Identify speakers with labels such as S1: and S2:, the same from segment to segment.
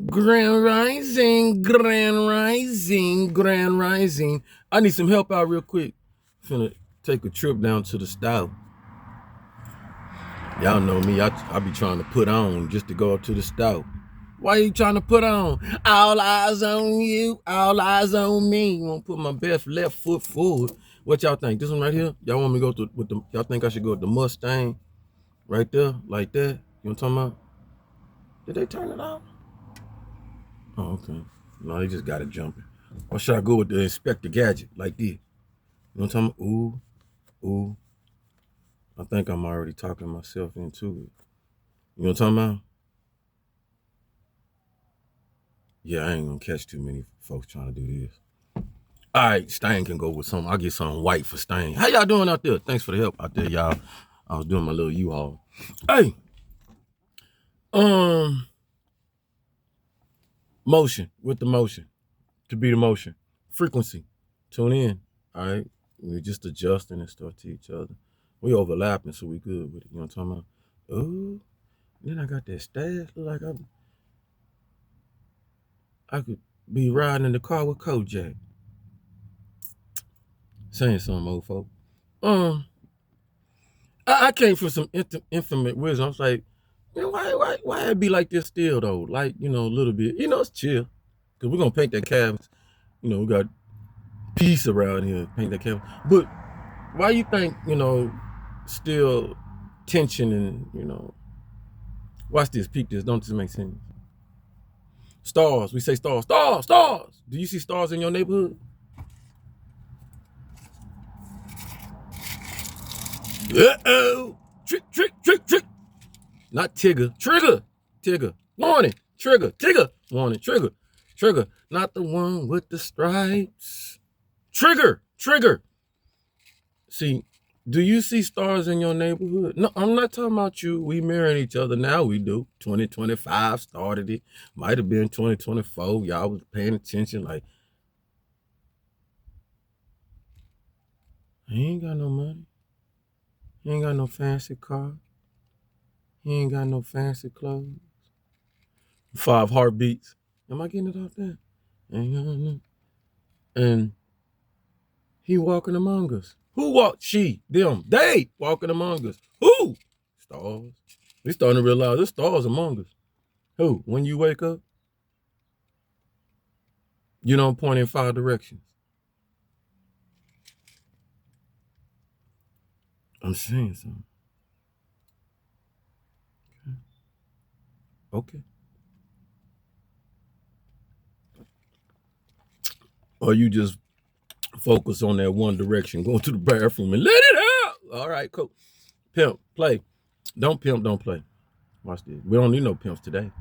S1: Grand Rising, Grand Rising, Grand Rising. I need some help out real quick. Finna take a trip down to the South. Y'all know me, I be trying to put on just to go up to the South. Why you trying to put on? All eyes on you, all eyes on me. You want to put my best left foot forward. What y'all think? This one right here? Y'all want me to go with the, y'all think I should go with the Mustang? Right there, like that? You know what I'm talking about? Did they turn it off? Oh, okay. No, they just got it jumping. Or should I go with the Inspector Gadget like this? You know what I'm talking about? Ooh. I think I'm already talking myself into it. You know what I'm talking about? Yeah, I ain't gonna catch too many folks trying to do this. All right, Stain can go with something. I'll get something white for Stain. How y'all doing out there? Thanks for the help out there, y'all. I was doing my little U-Haul. Hey, um, motion with the motion. To be the motion. Frequency. Tune in. All right. We're just adjusting and stuff to each other. We overlapping, so we good with it. You know what I'm talking about? Oh, then I got that stash. Look like I could be riding in the car with Kojak. Saying something, old folk. I came from some infinite wisdom. I was like, man, why it be like this still though? Like, a little bit. It's chill. Cause we're gonna paint that canvas. We got peace around here, paint that canvas. But why you think, still tension and, watch this, peep this, don't this make sense? Stars, we say stars, stars, stars. Do you see stars in your neighborhood? Uh-oh, trick. Not Tigger, Tigger, warning, trigger, Tigger, warning, trigger. Not the one with the stripes. Trigger. See, do you see stars in your neighborhood? No, I'm not talking about you. We marrying each other now. We do. 2025 started it. Might have been 2024. Y'all was paying attention. Like, he ain't got no money. He ain't got no fancy car. He ain't got no fancy clothes. 5 heartbeats. Am I getting it off there? And he walking among us. Who walked? She, them, they walking among us. Who? Stars. We starting to realize there's stars among us. Who? When you wake up, you don't point in 5 directions. I'm saying something. Okay. Or you just focus on that one direction, going to the bathroom and let it out. All right, cool. Pimp, play. Don't pimp, don't play. Watch this. We don't need no pimps today.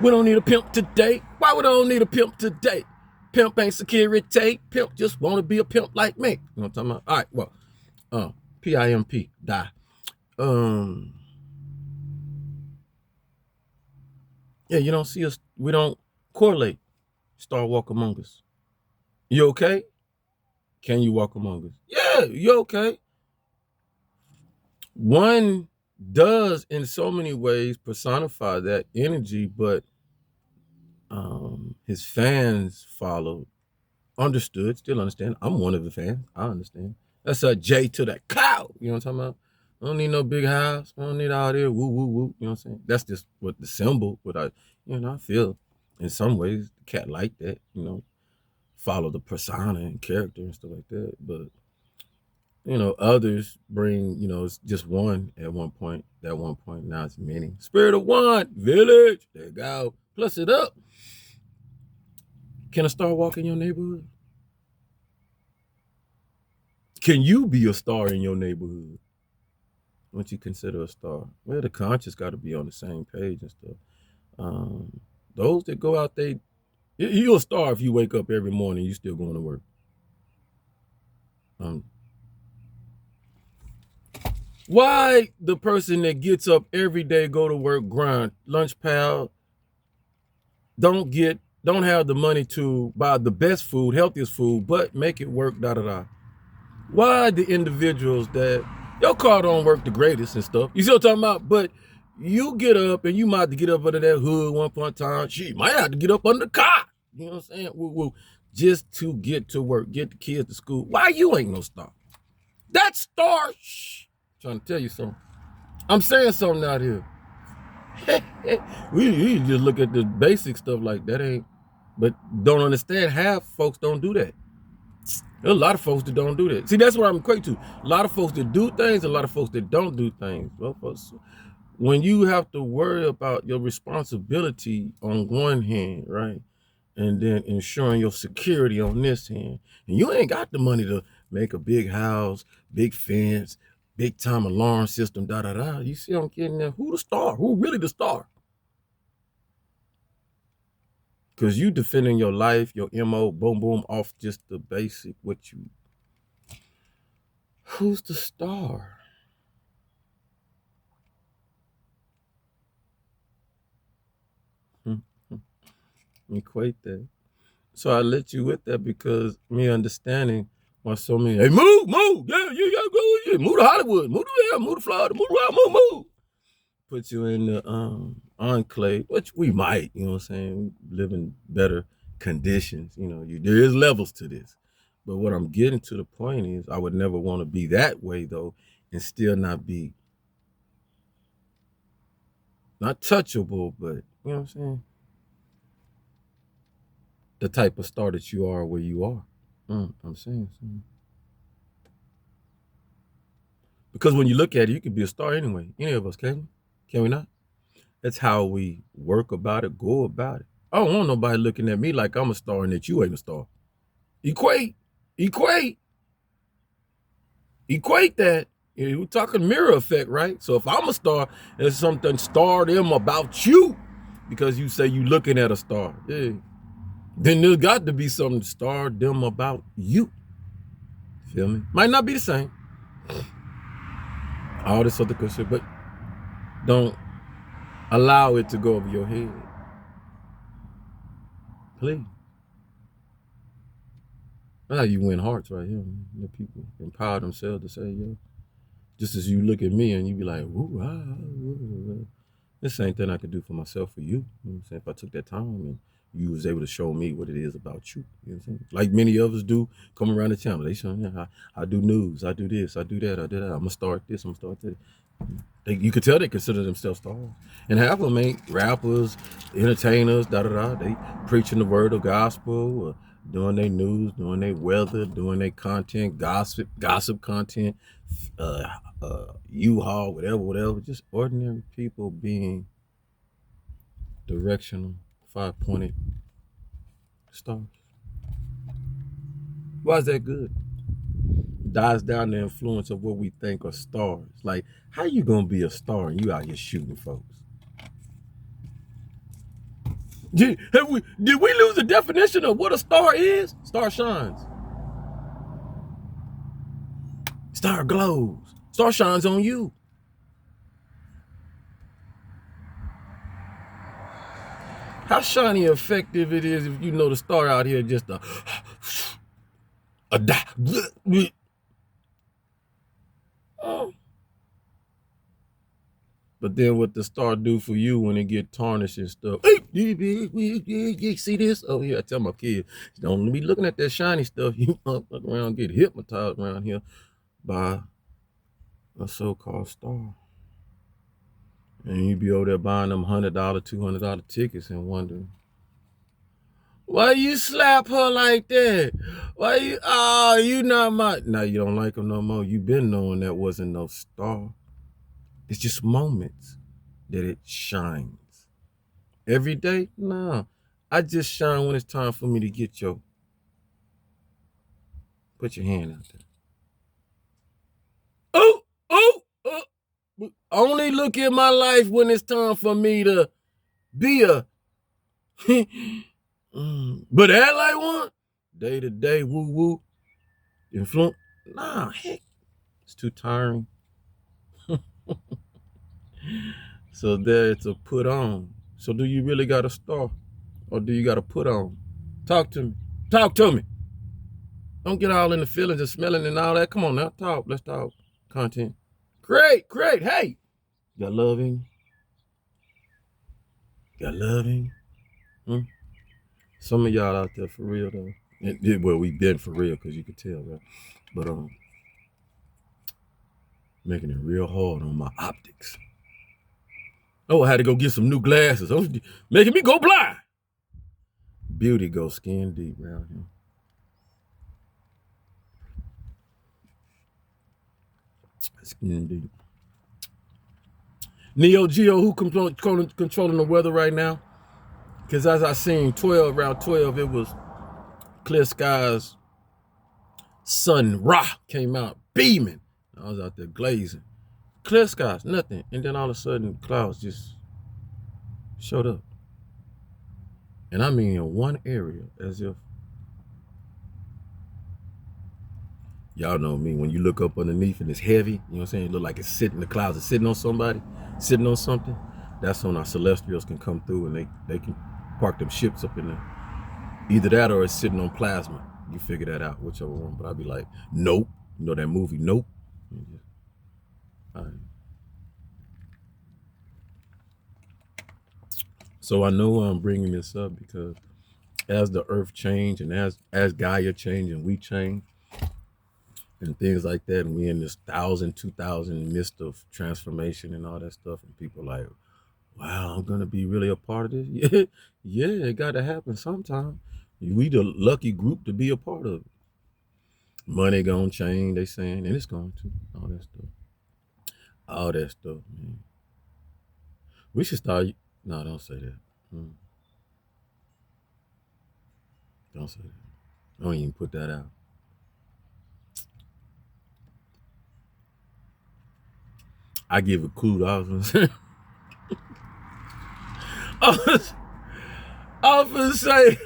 S1: We don't need a pimp today. Why we don't need a pimp today? Pimp ain't security. Pimp just want to be a pimp like me. You know what I'm talking about? All right, well, PIMP, die. Yeah, you don't see us. We don't correlate. Star walk among us. You okay? Can you walk among us? Yeah, you okay? One does in so many ways personify that energy, but his fans followed, understood, still understand. I'm one of the fans. I understand. That's a J to the cow. You know what I'm talking about? I don't need no big house. I don't need all there woo woo woo. You know what I'm saying? That's just what the symbol. What I feel in some ways the cat like that. Follow the persona and character and stuff like that. But others bring, it's just one at one point. At one point, now it's many. Spirit of one, village. There you go. Plus it up. Can a star walk in your neighborhood? Can you be a star in your neighborhood? What you consider a star? Well, the conscious got to be on the same page and stuff. Those that go out there, you're a star if you wake up every morning, you still going to work. Why the person that gets up every day, go to work, grind, lunch pal, don't have the money to buy the best food, healthiest food, but make it work, Why the individuals that your car don't work the greatest and stuff? You see what I'm talking about? But You get up and you might have to get up under that hood one point in time. She might have to get up under the car. You know what I'm saying? Woo, just to get to work, get the kids to school. Why you ain't no star? That star, shh, trying to tell you something. I'm saying something out here. we just look at the basic stuff like that ain't, but don't understand half folks don't do that. There's a lot of folks that don't do that. See, that's what I'm equating to. A lot of folks that do things, a lot of folks that don't do things. Well, folks, when you have to worry about your responsibility on one hand, right? And then ensuring your security on this hand. And you ain't got the money to make a big house, big fence, big time alarm system, da da da. You see I'm getting there? Who the star? Who really the star? Because you defending your life, your MO, boom, boom, off just the basic, what you. Who's the star? Equate that. So I let you with that because me understanding why so many, hey, move, yeah, you gotta go, yeah, move to Hollywood, move to there, move to Florida, move around, move. Put you in the enclave, which we might, you know what I'm saying, live in better conditions, you know, there is levels to this. But what I'm getting to the point is I would never want to be that way though and still not be, not touchable, but you know what I'm saying? The type of star that you are where you are. I'm saying something. Because when you look at it, you could be a star anyway. Any of us can. Can we not? That's how we work about it, go about it. I don't want nobody looking at me like I'm a star and that you ain't a star. Equate that. We're talking mirror effect, right? So if I'm a star, there's something star them about you because you say you looking at a star. Yeah. Then there's got to be something star them about you. Feel me? Might not be the same. All this other good shit, but don't allow it to go over your head. Please. That's how you win hearts right here. Man. The people empower themselves to say, yo, just as you look at me and you be like, ooh, this ain't thing I could do for myself for you. You know what I'm saying? If I took that time and you was able to show me what it is about you. You know what I'm saying? Like many of us do come around the channel. They show me I do news, I do this, I do that, I do that. I'm gonna start this, I'm gonna start that. You could tell they consider themselves stars. And half of them ain't rappers, entertainers, da-da-da. They preaching the word of gospel, or doing their news, doing their weather, doing their content, gossip content, U-Haul, whatever. Just ordinary people being directional, 5-pointed stars. Why is that good? Dies down the influence of what we think are stars. Like, how you gonna be a star and you out here shooting folks? Did we lose the definition of what a star is? Star shines. Star glows. Star shines on you. How shiny effective it is if you know the star out here just But then what the star do for you when it get tarnished and stuff? You see this? Oh yeah, I tell my kids, don't be looking at that shiny stuff. You fuck around, get hypnotized around here by a so-called star. And you be over there buying them $100, $200 tickets and wondering, why you slap her like that? Why you not my, now you don't like her no more. You been knowing that wasn't no star. It's just moments that it shines. Every day? Nah. I just shine when it's time for me to get put your hand out there. Only look at my life when it's time for me to be a but act like one. Day to day, woo. Influence. Nah, heck. It's too tiring. So there it's a put on. So do you really got a star? Or do you got to put on? Talk to me. Talk to me. Don't get all in the feelings and smelling and all that. Come on now, talk. Let's talk. Content. Great. Hey, you got love in you? Got loving. Some of y'all out there for real though. Well, we been for real because you could tell, right? But making it real hard on my optics. Oh, I had to go get some new glasses. Oh, making me go blind. Beauty goes skin deep around here. Skin deep. Neo Geo, who controlling the weather right now? Because as I seen around 12, it was clear skies. Sun Ra came out beaming. I was out there glazing. Clear skies, nothing. And then all of a sudden, clouds just showed up. And I mean in one area, as if, y'all know me, when you look up underneath and it's heavy, you know what I'm saying? It look like it's sitting, the clouds are sitting on somebody, sitting on something. That's when our celestials can come through and they can park them ships up in there. Either that or it's sitting on plasma. You figure that out, whichever one. But I'd be like, nope. You know that movie, Nope? All right. So I know I'm bringing this up because as the earth change and as Gaia change and we change and things like that, and we in this 1,000, 2,000 midst of transformation and all that stuff, and people like, wow, I'm gonna be really a part of this. Yeah, it got to happen sometime. We the lucky group to be a part of it. Money gonna change, they saying, and it's going to. All that stuff, man. We should start. No, don't say that. Don't say that. Don't even put that out. I give a kudos. I was gonna say.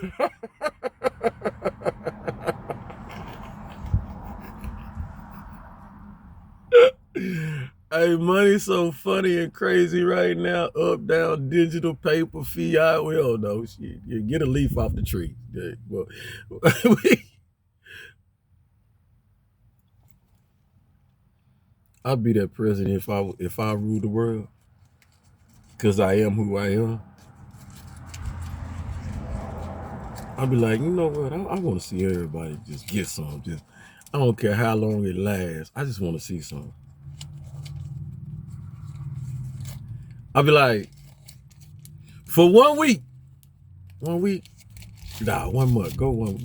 S1: Hey, money's so funny and crazy right now. Up, down, digital, paper, fiat. We don't know. Shit. You get a leaf off the tree. Yeah, well, I'd be that president if I ruled the world, because I am who I am. I'd be like, you know what? I want to see everybody just get some. Just, I don't care how long it lasts. I just want to see some. I'll be like, for 1 week, 1 month, go one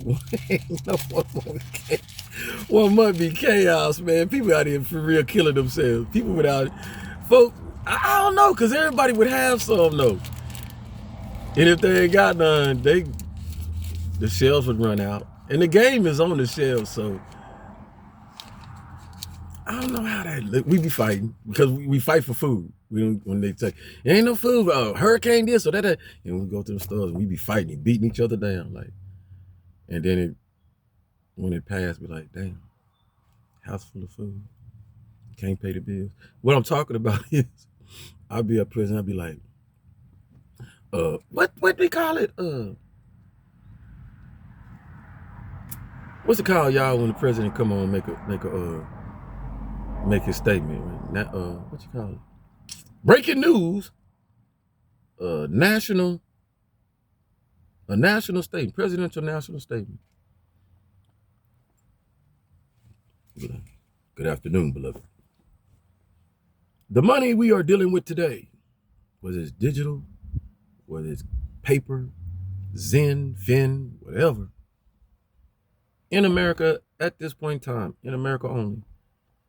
S1: no, 1 month. 1 month be chaos, man. People out here for real killing themselves. People without, folks, I don't know, because everybody would have some though. And if they ain't got none, the shelves would run out. And the game is on the shelves, so I don't know how that, we be fighting, because we fight for food. When they say, there ain't no food, hurricane this or that, and we go to the stores and we be fighting, beating each other down, like, and then when it passed, we like, damn, house full of food, can't pay the bills. What I'm talking about is, I'll be at prison, I'll be like, what do we call it? What's it called, y'all, when the president come on make his statement, right? Now, what you call it? Breaking news. National statement, presidential national statement. Good afternoon, beloved. The money we are dealing with today, whether it's digital, whether it's paper, Zen, Fin, whatever, in America at this point in time, in America only,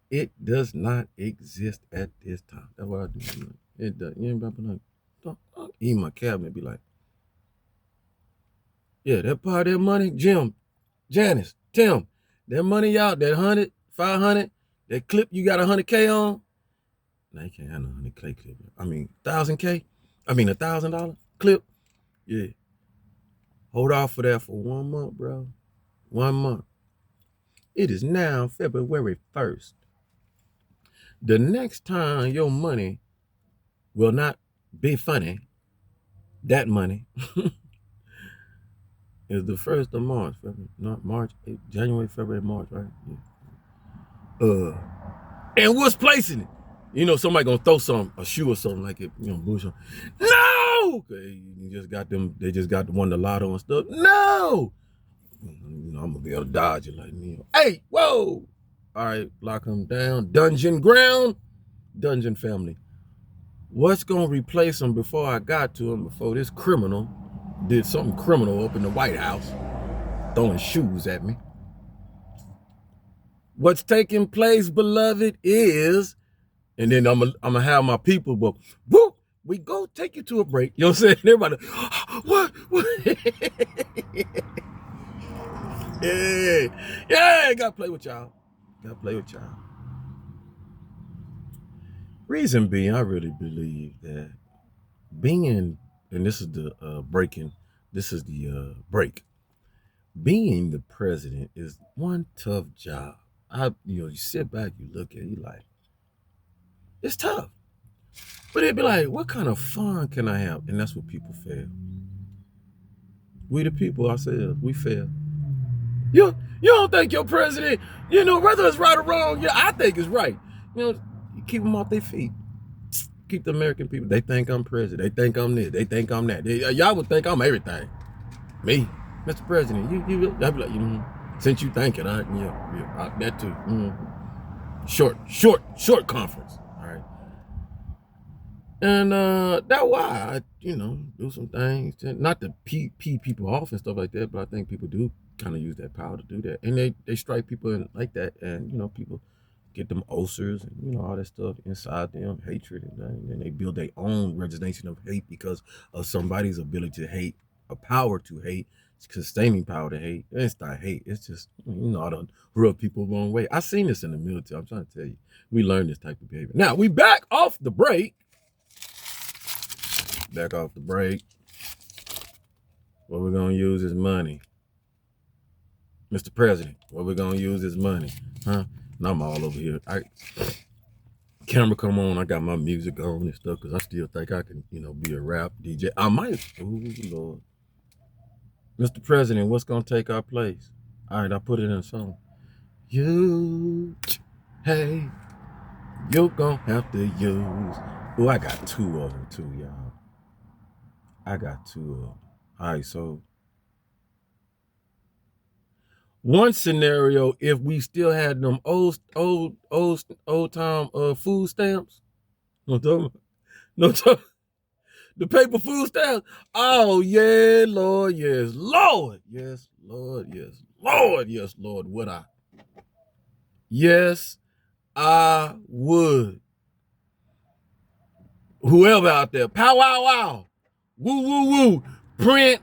S1: it does not exist at this time. That's what I do. It does. You ain't like, don't eat my cabinet. Be like, yeah, that part of that money, Jim, Janice, Tim, that money out, that 100, 500, that clip you got 100K on. Now you can't have no 100K clip. I mean, 1,000K. I mean, $1,000 clip. Yeah. Hold off for that for 1 month, bro. 1 month. It is now February 1st. The next time your money will not be funny, that money is the 1st of March, not March, January, February, March, right? Yeah. And what's placing it? You know, somebody gonna throw a shoe or something like it, bullshit. No! No, you just got them. They just got won the lotto and stuff. No, I'm gonna be able to dodge it like me. Hey, whoa! All right, lock him down. Dungeon ground, dungeon family. What's gonna replace him before I got to him? Before this criminal did something criminal up in the White House, throwing shoes at me. What's taking place, beloved, is, and then I'm gonna have my people, but whoop, we go take you to a break. You know what I'm saying? Everybody, what? Yeah, gotta play with y'all. Reason being, I really believe that being, and this is the break. Being the president is one tough job. You sit back, you look at it, you like, it's tough. But it'd be like, what kind of fun can I have? And that's what people fail. We the people ourselves, we fail. You don't think your president, whether it's right or wrong, yeah, I think it's right. You keep them off their feet. Keep the American people. They think I'm president. They think I'm this. They think I'm that. Y'all would think I'm everything. Me, Mr. President, I'd be like, since you think it, that too. Short conference. All right. And that's why I, do some things. Not to pee people off and stuff like that, but I think people do kind of use that power to do that. And they strike people in like that, and people get them ulcers and all that stuff inside them, hatred, and then they build their own resignation of hate because of somebody's ability to hate, a power to hate, sustaining power to hate. It's not hate. It's just I don't rub people the wrong way. I seen this in the military. I'm trying to tell you, we learned this type of behavior. Now we back off the break. What we're gonna use is money. Mr. President, what we're gonna use is money. Huh? And I'm all over here. Camera come on, I got my music on and stuff, because I still think I can, be a rap DJ. I might. Oh, Lord. Mr. President, what's gonna take our place? All right, I put it in a song. Hey, you're gonna have to use. Oh, I got two of them too, y'all. I got two of them. All right, so one scenario, if we still had them old time food stamps, the paper food stamps. Oh yeah, Lord, yes, Lord, yes, Lord, yes, Lord, yes, Lord, would I? Yes, I would. Whoever out there, pow wow wow, woo woo woo, print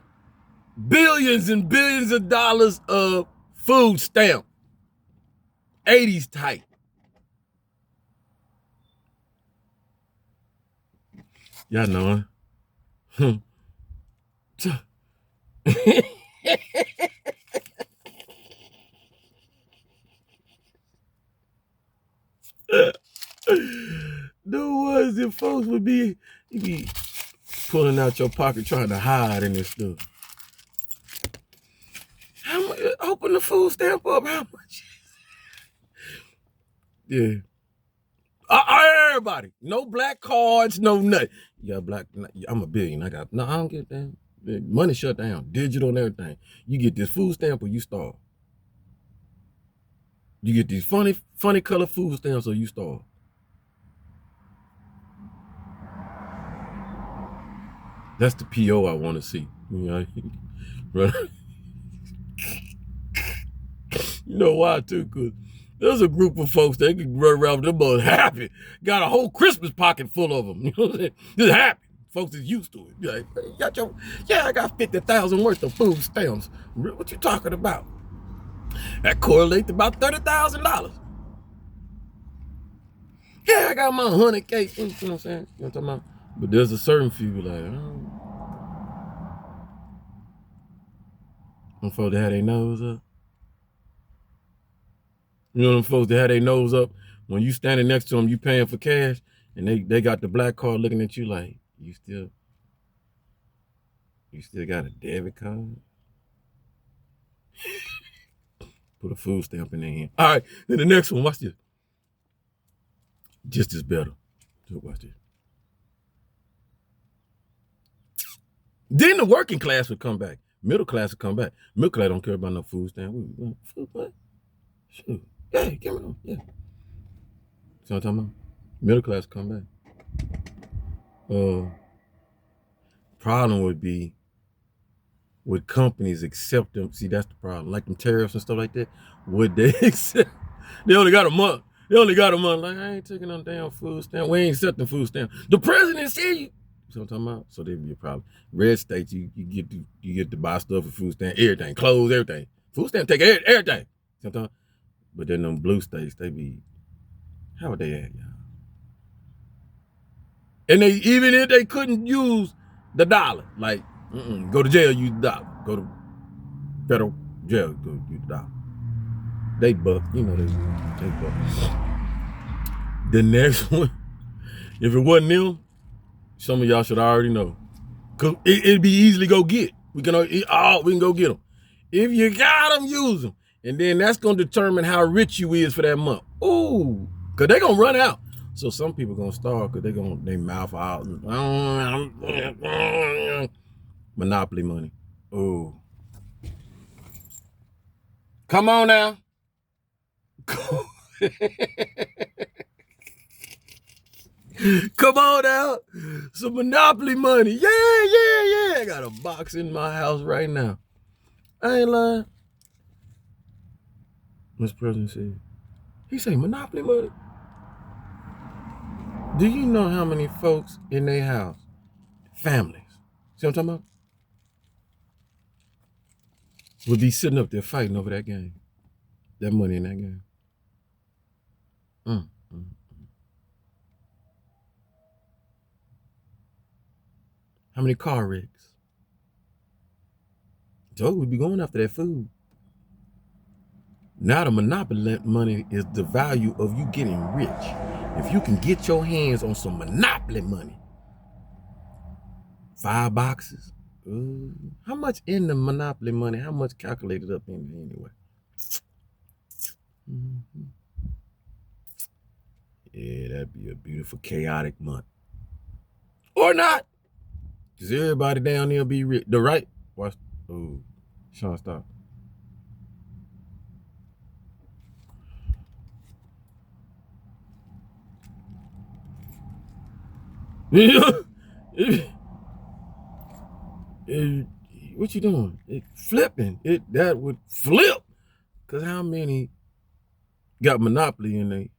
S1: billions and billions of dollars of food stamp, 80s type. Y'all know it. The ones that folks would be pulling out your pocket trying to hide in this stuff. How much? Open the food stamp up. How much? Yeah. Everybody. No black cards, no nothing. You got black. I'm a billion. I don't get that. Money shut down. Digital and everything. You get this food stamp or you starve. You get these funny color food stamps or you starve. That's the PO I want to see. Right? You know why too? Because there's a group of folks that can run around with them boys happy. Got a whole Christmas pocket full of them. You know what I'm saying? Just happy. Folks is used to it. Like, I got 50,000 worth of food stamps. What you talking about? That correlates to about $30,000. Yeah, I got my 100K. You know what I'm saying? You know what I'm talking about? But there's a certain few like, them folks that had their nose up. You know them folks that had their nose up. When you standing next to them, you paying for cash, and they got the black card looking at you like, you still got a debit card? Put a food stamp in their hand. All right, then the next one, watch this. Just as better. So watch this. Then the working class would come back. Middle class would come back. Middle class don't care about no food stamp. Food what? Shoot. Yeah, give me them. Yeah. See what I'm talking about? Middle class come back. Problem would be, would companies accept them? See, that's the problem. Like them tariffs and stuff like that. Would they accept? They only got a month. They only got a month. Like, I ain't taking no damn food stamp. We ain't accepting food stamp. The president said you. So I'm talking about. So there'd be a problem. Red states, you get to buy stuff for food stamp, everything, clothes, everything. Food stamp take everything. Sometimes. But then them blue states, they be, how would they act, y'all? And they, even if they couldn't use the dollar, like go to jail, use the dollar. Go to federal jail, go use the dollar. They buck, you know they buck. The next one, if it wasn't them, some of y'all should already know. Cause it'd be easily go get. We can go get them. If you got them, use them. And then that's gonna determine how rich you is for that month. Ooh, cause they gonna run out. So some people gonna starve because they mouth out. Monopoly money. Ooh. Come on now. Come on out. Some Monopoly money. Yeah. I got a box in my house right now. I ain't lying. Mr. President said, he say Monopoly money. Do you know how many folks in their house, families, see what I'm talking about, would be sitting up there fighting over that game, that money in that game? How many car wrecks? Joe would be going after that food. Now the Monopoly money is the value of you getting rich. If you can get your hands on some Monopoly money, 5 boxes. How much in the Monopoly money? How much calculated up in there anyway? Yeah, that'd be a beautiful chaotic month. Or not. Because everybody down there be rich. The right. Watch. Oh, Sean, stop. What you doing? It flipping. That would flip. Cause how many got Monopoly in they?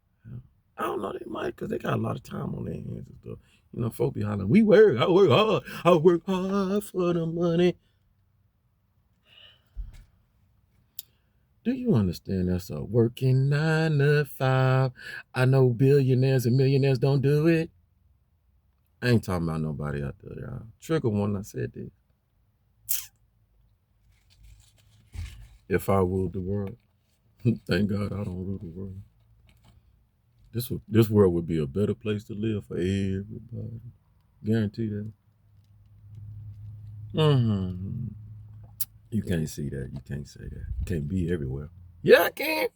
S1: I don't know. They might, cause they got a lot of time on their hands and stuff. You know, folk be hollering, I work hard. I work hard for the money. Do you understand that's a working 9 to 5? I know billionaires and millionaires don't do it. I ain't talking about nobody out there, y'all. Trigger one, I said this. If I ruled the world, thank God I don't rule the world. This world would be a better place to live for everybody. Guarantee that. You can't see that. You can't say that. You can't be everywhere. Yeah, I can.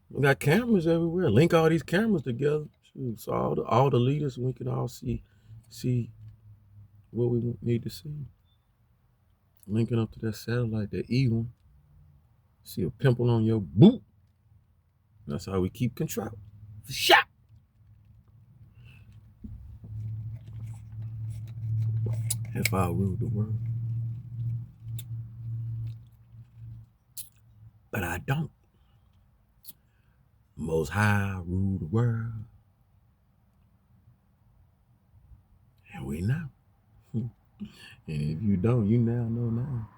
S1: We got cameras everywhere. Link all these cameras together. So all the leaders, we can all see what we need to see. Linking up to that satellite, that E1. See a pimple on your boot. That's how we keep control. Shot. If I ruled the world. But I don't. Most High rule the world. And we know. And if you don't, you now know now.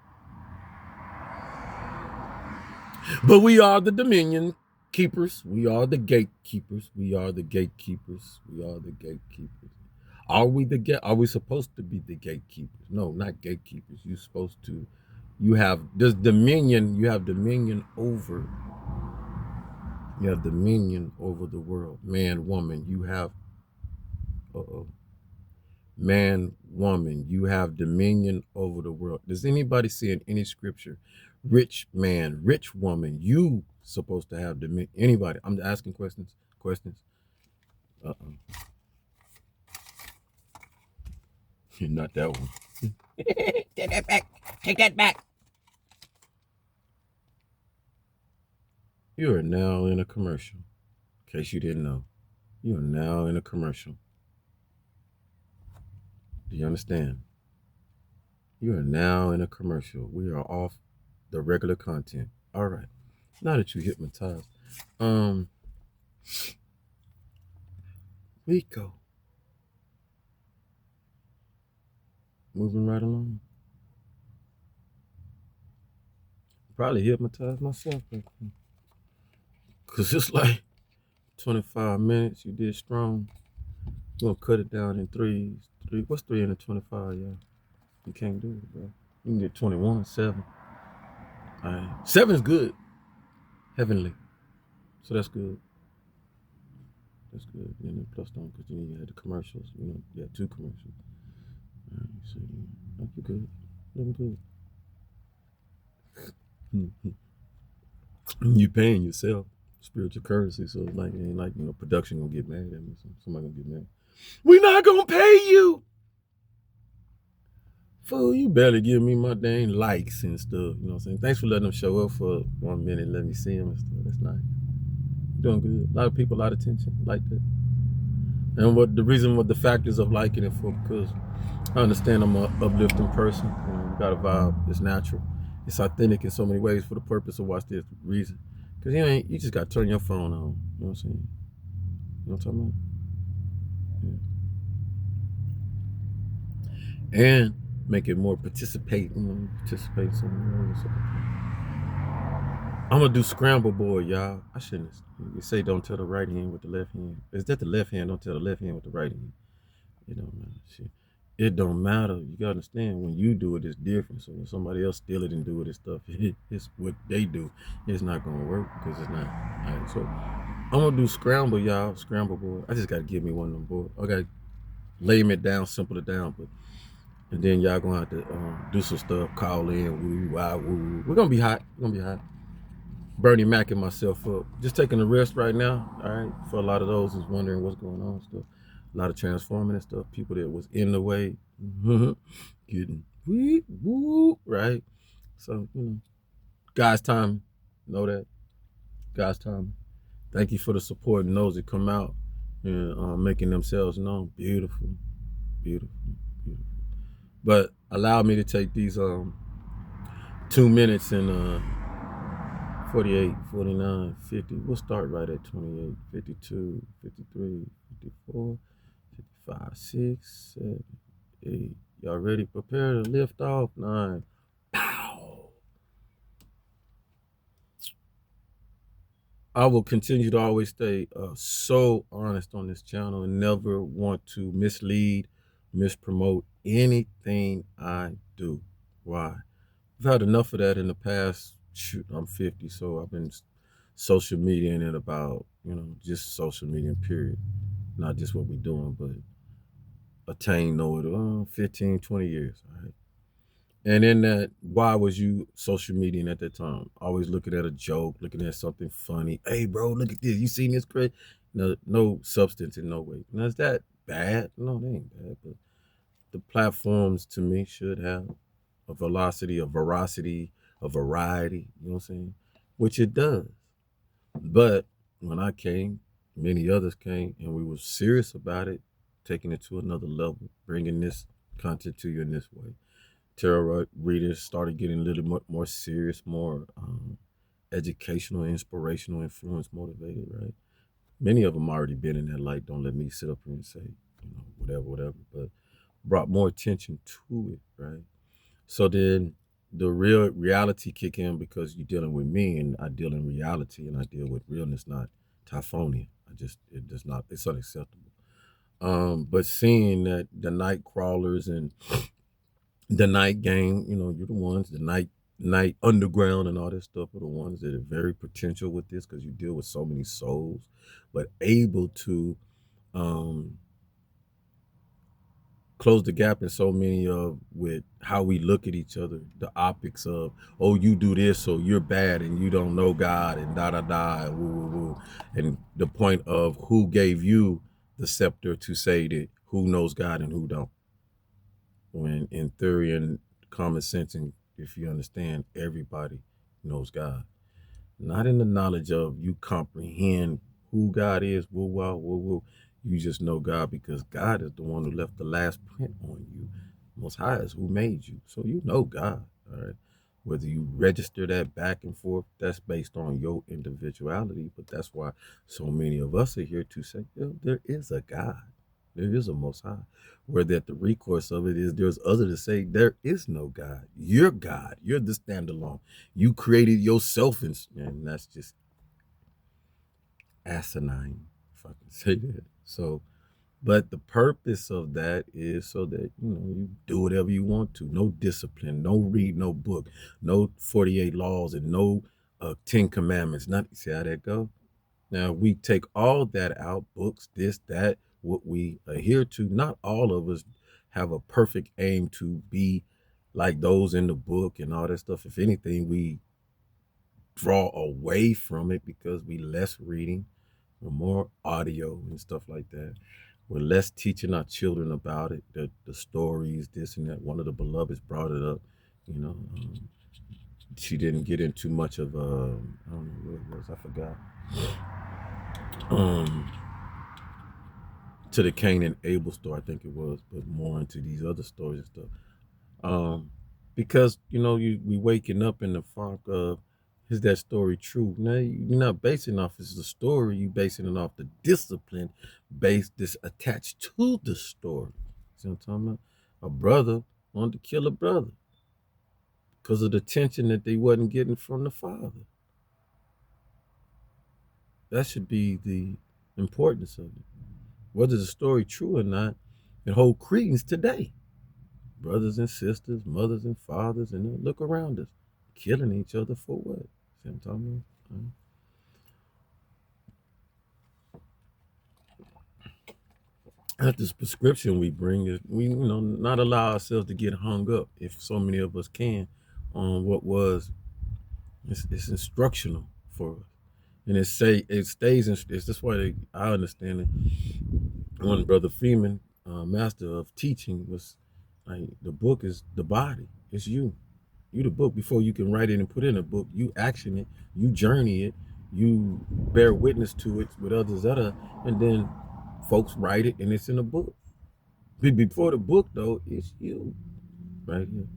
S1: But we are the dominion keepers. We are the gatekeepers. We are the gatekeepers. We are the gatekeepers. Are we supposed to be the gatekeepers? No, not gatekeepers. You're supposed to. You have dominion. You have dominion over. You have dominion over the world. Man, woman. You have. Man, woman. You have dominion over the world. Does anybody see in any scripture? Rich man, rich woman. You supposed to have dominion. Anybody? I'm asking questions. Not that one. Take that back. Take that back. You are now in a commercial. In case you didn't know, you are now in a commercial. Do you understand? You are now in a commercial. We are off the regular content. All right. Now that you hypnotized, Rico, moving right along. Probably hypnotized myself, cause it's like 25 minutes. You did strong. We're gonna cut it down in threes. What's 3 into 25, y'all? You can't do it, bro. You can get 21, 7. All right. 7 is good. Heavenly. So that's good. That's good. And then plus don't, because then you had the commercials. You had 2 commercials. All right, so you're good. Looking good. You paying yourself spiritual currency, so it's like it ain't like production gonna get mad at me. Somebody gonna get mad. We not gonna pay you. Fool, you barely give me my dang likes and stuff. You know what I'm saying? Thanks for letting them show up for 1 minute, let me see them and stuff. That's nice. You're doing good. A lot of people, a lot of attention, like that. And what the reason, what the factors of liking it for, because I understand I'm a uplifting person. You got a vibe. It's natural. It's authentic in so many ways for the purpose of watch this reason. Because you just got to turn your phone on. You know what I'm saying? You know what I'm talking about? Yeah. And make it more participate somewhere. I'm gonna do scramble board, y'all. I shouldn't say don't tell the right hand with the left hand. Is that the left hand? Don't tell the left hand with the right hand. It don't matter. Shit. It don't matter. You gotta understand, when you do it, it's different. So when somebody else steal it and do it and stuff, it's what they do. It's not gonna work because it's not. All right, so I'm gonna do scramble, y'all. Scramble board. I just gotta give me one of them boards. I gotta lay it down, simple it down, but and then y'all gonna have to do some stuff. Call in, woo, wow, woo. We're gonna be hot. We're gonna be hot. Bernie Mac and myself up. Just taking a rest right now, all right? For a lot of those who's wondering what's going on, stuff. A lot of transforming and stuff. People that was in the way, getting woo, right? So, God's time, know that. God's time. Thank you for the support and those that come out and making themselves known. Beautiful, beautiful, beautiful. But allow me to take these 2 minutes and 48, 49, 50. We'll start right at 28, 52, 53, 54, 55, 6, 7, 8. Y'all ready? Prepare to lift off. 9. Pow! I will continue to always stay so honest on this channel and never want to mislead, mispromote anything I do. Why? I've had enough of that in the past. Shoot, I'm 50, so I've been social media in it about, just social media, period. Not just what we're doing, but attain know it 15, 20 years. All right. And in that, why was you social media at that time? Always looking at a joke, looking at something funny. Hey, bro, look at this. You seen this great? No substance in no way. Now, is that bad? No, they ain't bad. But the platforms, to me, should have a velocity, a veracity, a variety, you know what I'm saying? Which it does. But when I came, many others came, and we were serious about it, taking it to another level, bringing this content to you in this way. Tarot readers started getting a little more serious, more educational, inspirational, influence, motivated, right? Many of them already been in that light. Don't let me sit up here and say, whatever, but brought more attention to it, right? So then the real reality kick in, because you're dealing with me and I deal in reality and I deal with realness, not typhonia. It does not, it's unacceptable. But seeing that the night crawlers and the night gang, you're the ones, the night underground and all this stuff are the ones that are very potential with this, because you deal with so many souls, but able to close the gap in so many of with how we look at each other, the optics of, oh, you do this, so you're bad and you don't know God and da woo woo woo, and the point of who gave you the scepter to say that who knows God and who don't. when in theory and common sense, and if you understand, everybody knows God. Not in the knowledge of you comprehend who God is, woo, wow, woo, woo. You just know God because God is the one who left the last print on you. Most High is who made you. So you know God, all right? Whether you register that back and forth, that's based on your individuality. But that's why so many of us are here to say, there is a God. There is a Most High. Where that the recourse of it is there's other to say there is no God. You're God. You're the standalone. You created yourself, and that's just asinine, if I can say that. So, but the purpose of that is so that you do whatever you want to. No discipline. No read no book. No 48 laws and no 10 commandments. Not see how that go. Now we take all that out, books, this, that, what we adhere to. Not all of us have a perfect aim to be like those in the book and all that stuff. If anything, we draw away from it because we less reading, we're more audio and stuff like that. We're less teaching our children about it, the stories, this and that. One of the beloveds brought it up, you know. She didn't get into much of, I don't know what it was, I forgot. To the Cain and Abel story, I think it was, but more into these other stories and stuff. Because we waking up in the fog of, is that story true? Now you're not basing off it's the story, you basing it off the discipline based this attached to the story. See what I'm talking about? A brother wanted to kill a brother because of the tension that they wasn't getting from the father. That should be the importance of it. Whether the story true or not, it hold credence today. Brothers and sisters, mothers and fathers, and then look around us, killing each other for what? See what I'm talking about? This prescription we bring is we not allow ourselves to get hung up, if so many of us can, on what was. It's instructional for us, and it stays in. It's that's why I understand it. One brother Freeman, master of teaching, was like the book is the body. It's you. You the book. Before you can write it and put it in a book, you action it, you journey it, you bear witness to it with others and then folks write it and it's in a book. Before the book though, it's you right here.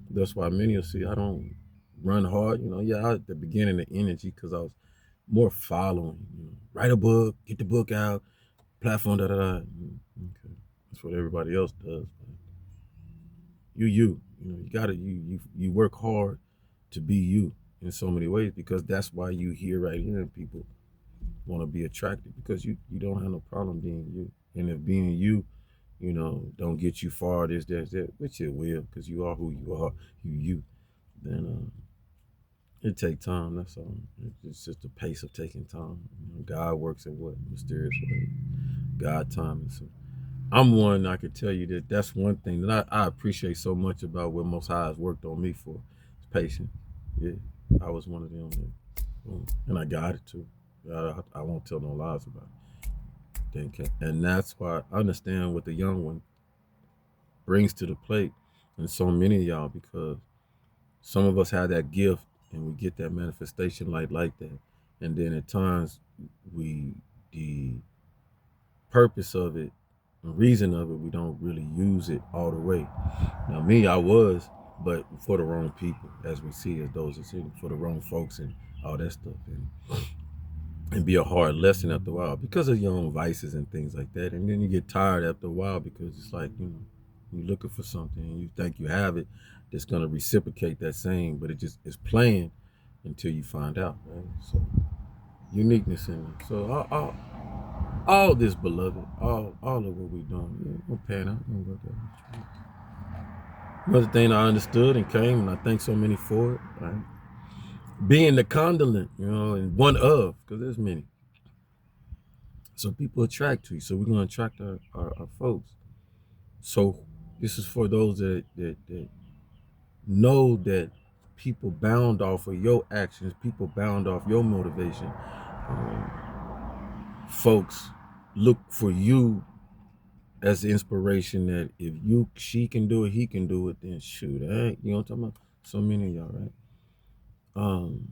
S1: That's why many will see I don't run hard. Yeah, at the beginning the energy because I was more following. Write a book, get the book out, platform, da da da. Okay, that's what everybody else does. You gotta you work hard to be you in so many ways because that's why you hear right here and people want to be attracted because you don't have no problem being you. And if being you, don't get you far, this, that, which it will, because you are who you are, you, then it take time, that's all. It's just the pace of taking time. God works in what? Mysterious ways. God timing. So I'm one, I could tell you that that's one thing that I appreciate so much about what Most High has worked on me for. It's patience. Yeah, I was one of them. And I got it too. I won't tell no lies about it. And that's why I understand what the young one brings to the plate, and so many of y'all, because some of us have that gift and we get that manifestation like that. And then at times the purpose of it, the reason of it, we don't really use it all the way. Now me, I was, but for the wrong people, as we see as those that see, for the wrong folks and all that stuff. And be a hard lesson after a while because of your own vices and things like that. And then you get tired after a while because it's like, you're looking for something and you think you have it that's going to reciprocate that same, but it just is playing until you find out, right? So uniqueness in it. So all this, beloved, all of what we're doing, we'll pan out. Another thing I understood and came, and I thank so many for it, right? Being the condolet, and one of, because there's many. So people attract to you. So we're going to attract our folks. So this is for those that know that people bound off of your actions, people bound off your motivation. Folks look for you as the inspiration that if she can do it, he can do it, then shoot, you know what I'm talking about? So many of y'all, right? Um,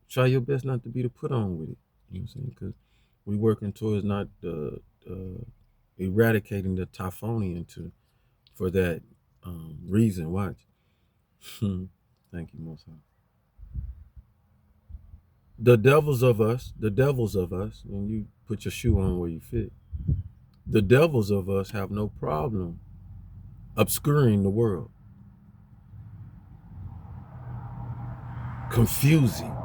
S1: try your best not to be the put on with it. You know what I'm saying? Because we working towards not eradicating the Typhonian to for that reason. Watch. Thank you, Most High. The devils of us, when you put your shoe on where you fit, the devils of us have no problem obscuring the world, confusing.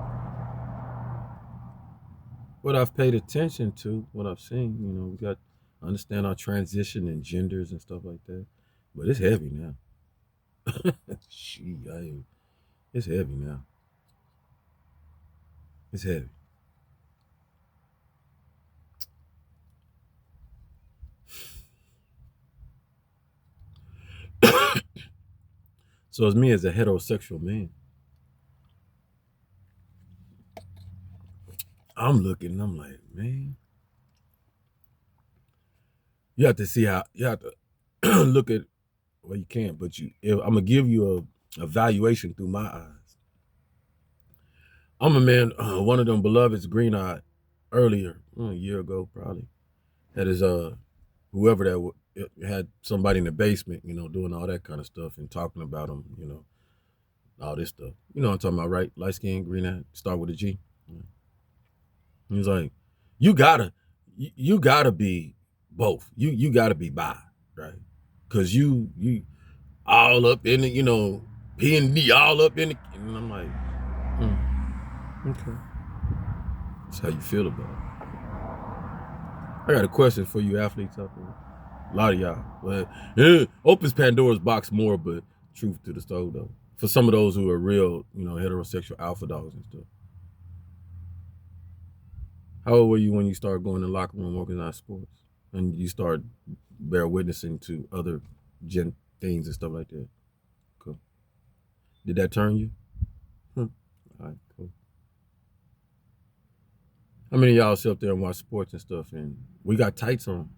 S1: What I've paid attention to, what I've seen, we got understand our transition and genders and stuff like that, but it's heavy now. It's heavy now. It's heavy. So as me as a heterosexual man, I'm looking and I'm like, man, you have to see how you have to look at. Well, you can't, but I'm gonna give you a evaluation through my eyes. I'm a man. One of them beloveds, green-eyed, earlier, a year ago, probably had his whoever that had somebody in the basement, doing all that kind of stuff and talking about him, all this stuff. You know what I'm talking about, right? Light skin, green-eyed, start with a G. He's like, you gotta, you gotta be both. You gotta be bi, right? Cause you all up in it, P and D all up in it, and I'm like, okay, that's how you feel about it. I got a question for you, athletes out there. A lot of y'all, but opens Pandora's box more, but truth to the story though. For some of those who are real, heterosexual alpha dogs and stuff. How old were you when you started going to the locker room organized sports, and you start bear witnessing to other things and stuff like that? Cool. Did that turn you? All right, cool. How many of y'all sit up there and watch sports and stuff, and we got tights on?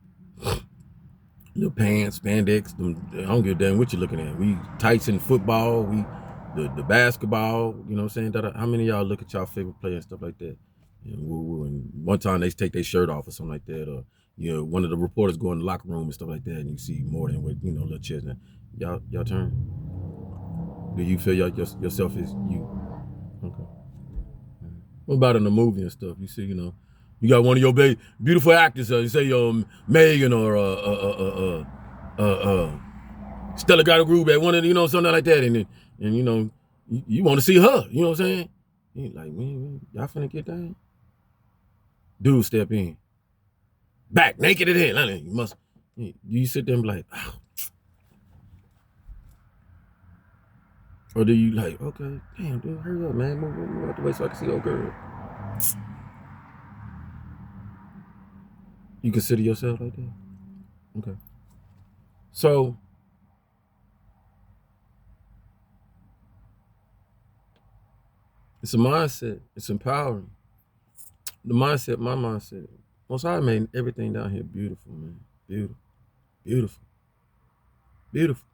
S1: Little pants, spandex. I don't give a damn what you're looking at. We tights in football. The basketball. You know what I'm saying? How many of y'all look at y'all favorite player and stuff like that? And one time they take their shirt off or something like that, or one of the reporters go in the locker room and stuff like that, and you see more than what little children. Y'all turn. Do you feel yourself is you? Okay. What about in the movie and stuff? You see, you got one of your beautiful actors. You say Megan or Stella got a groove at one of something like that, and you want to see her. You know what I'm saying? You like, man, y'all finna get down. Dude, step in, back naked at it. You must. You sit there and be like, oh. Or do you like, okay, damn, dude, hurry up, man, move out the way so I can see old girl. You consider yourself like that? Okay. So it's a mindset. It's empowering. The mindset, my mindset. Most High made everything down here beautiful, man. Beautiful. Beautiful. Beautiful.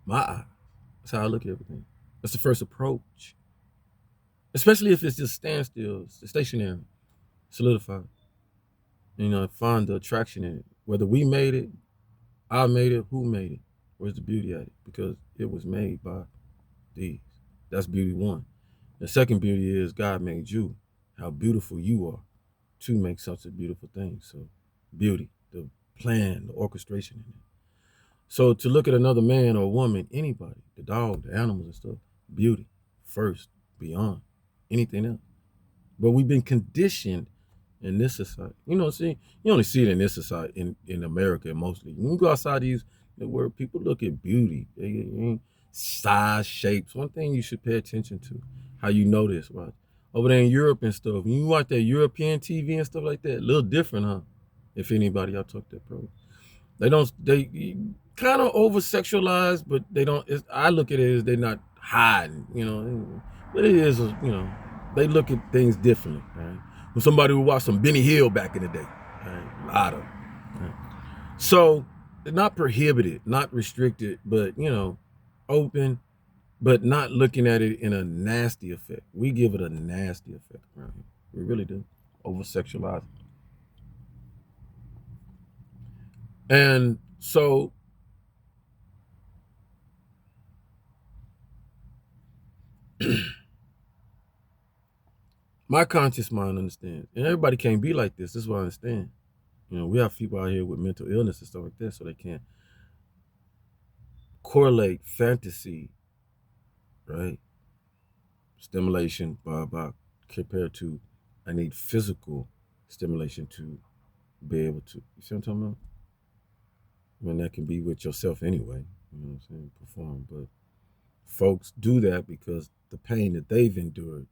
S1: My eyes. That's how I look at everything. That's the first approach. Especially if it's just standstill, stationary, solidified. Find the attraction in it. Whether we made it, I made it, who made it? Where's the beauty at it? Because it was made by these. That's beauty one. The second beauty is God made you, how beautiful you are to make such a beautiful thing. So beauty, the plan, the orchestration in it. So to look at another man or woman, anybody, the dog, the animals and stuff, beauty first, beyond anything else. But we've been conditioned in this society. See, you only see it in this society, in America mostly. When you go outside these, where people look at beauty, size, shapes. One thing you should pay attention to, how you know this, right? Over there in Europe and stuff, when you watch that European TV and stuff like that, a little different, huh? If anybody y'all took that program. They kind of over sexualized, but they don't. I look at it as they're not hiding, but it is, they look at things differently, right? somebody would watch some Benny Hill back in the day. Right? A lot of. Right? So not prohibited, not restricted, but open, but not looking at it in a nasty effect. We give it a nasty effect around here. We really do. Over sexualize it. And so my conscious mind understands. And everybody can't be like this. This is what I understand. We have people out here with mental illness and stuff like that, so they can't correlate fantasy, right? Stimulation, compared to I need physical stimulation to be able to, you see what I'm talking about? When that can be with yourself anyway, you know what I'm saying, perform. But folks do that because the pain that they've endured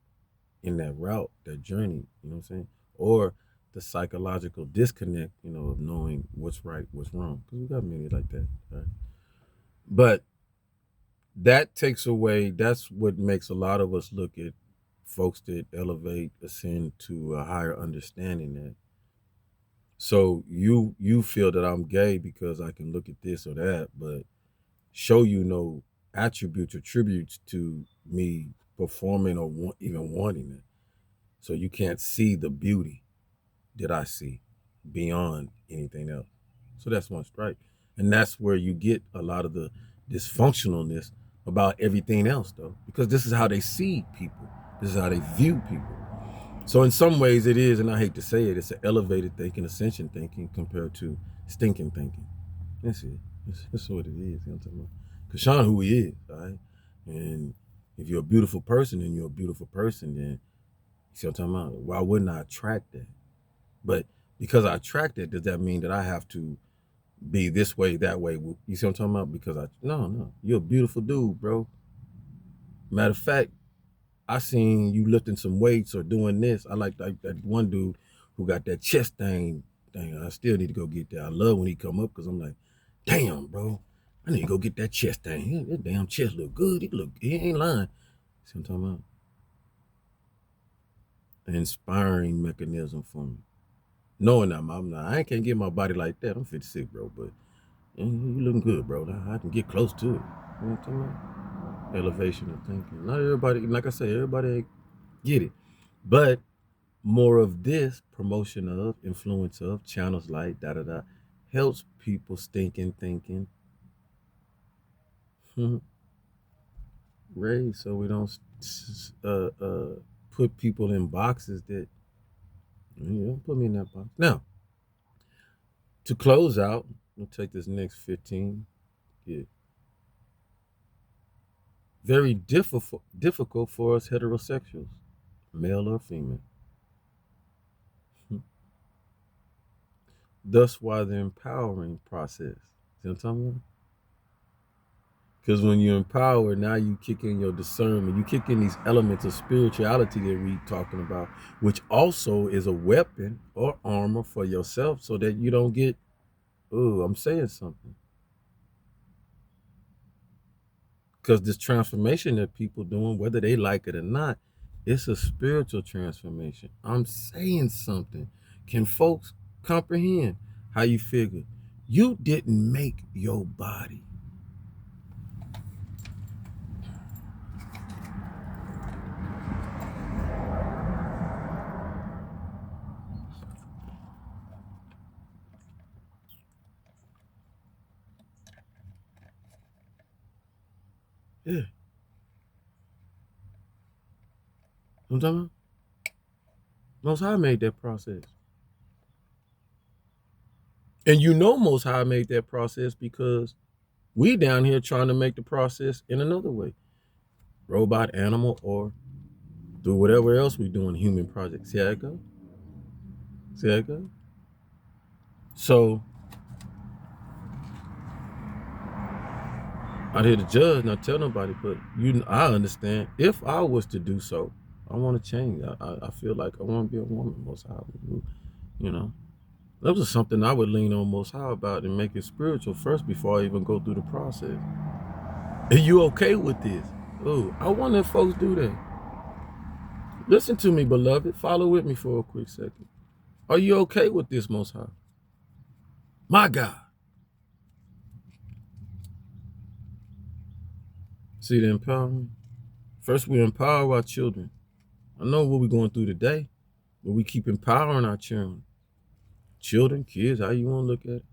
S1: in that route, that journey, you know what I'm saying? Or the psychological disconnect, of knowing what's right, what's wrong. Because we got many like that, right? But that takes away, that's what makes a lot of us look at folks that elevate, ascend to a higher understanding that. So you feel that I'm gay because I can look at this or that, but show you no attributes or tributes to me performing or even wanting it. So you can't see the beauty that I see beyond anything else. So that's one strike. And that's where you get a lot of the dysfunctionalness about everything else, though, because this is how they see people. This is how they view people. So in some ways it is, and I hate to say it, it's an elevated thinking, ascension thinking compared to stinking thinking. That's it. That's what it is. You know what I'm talking about? Because Sean who he is, all right? And if you're a beautiful person and you're a beautiful person, then you see what I'm talking about? Why wouldn't I attract that? But because I attract it, does that mean that I have to be this way, that way? You see what I'm talking about? Because no. You're a beautiful dude, bro. Matter of fact, I seen you lifting some weights or doing this. I like that one dude who got that chest thing. Dang, I still need to go get that. I love when he come up because I'm like, damn, bro, I need to go get that chest thing. That damn chest look good. He ain't lying. See what I'm talking about? An inspiring mechanism for me. Knowing that I can't get my body like that. I'm 56, bro, but you looking good, bro. I can get close to it. You know what I'm talking about? Elevation of thinking. Not everybody, like I say, everybody get it. But more of this promotion of, influence of, channels like helps people thinking. Raise so we don't put people in boxes that, put me in that box. Now, to close out, we'll take this next 15. Yeah. Very difficult for us heterosexuals, male or female. Thus why the empowering process. See what I'm talking about? Because when you empower, now you kick in your discernment. You kick in these elements of spirituality that we talking about, which also is a weapon or armor for yourself so that you don't get, I'm saying something. Because this transformation that people doing, whether they like it or not, it's a spiritual transformation. I'm saying something. Can folks comprehend how you figure? You didn't make your body. Yeah. I'm talking about? Most High made that process. And Most High made that process because we down here trying to make the process in another way. Robot, animal, or do whatever else we do in human projects. See how it go? See how it go? So, I here to judge, not tell nobody, but I understand. If I was to do so, I want to change. I feel like I want to be a woman, Most High. That was something I would lean on Most High about and make it spiritual first before I even go through the process. Are you okay with this? I wonder if folks do that. Listen to me, beloved. Follow with me for a quick second. Are you okay with this, Most High? My God. See the empowerment? First, we empower our children. I know what we're going through today, but we keep empowering our children. Children, kids, how you want to look at it.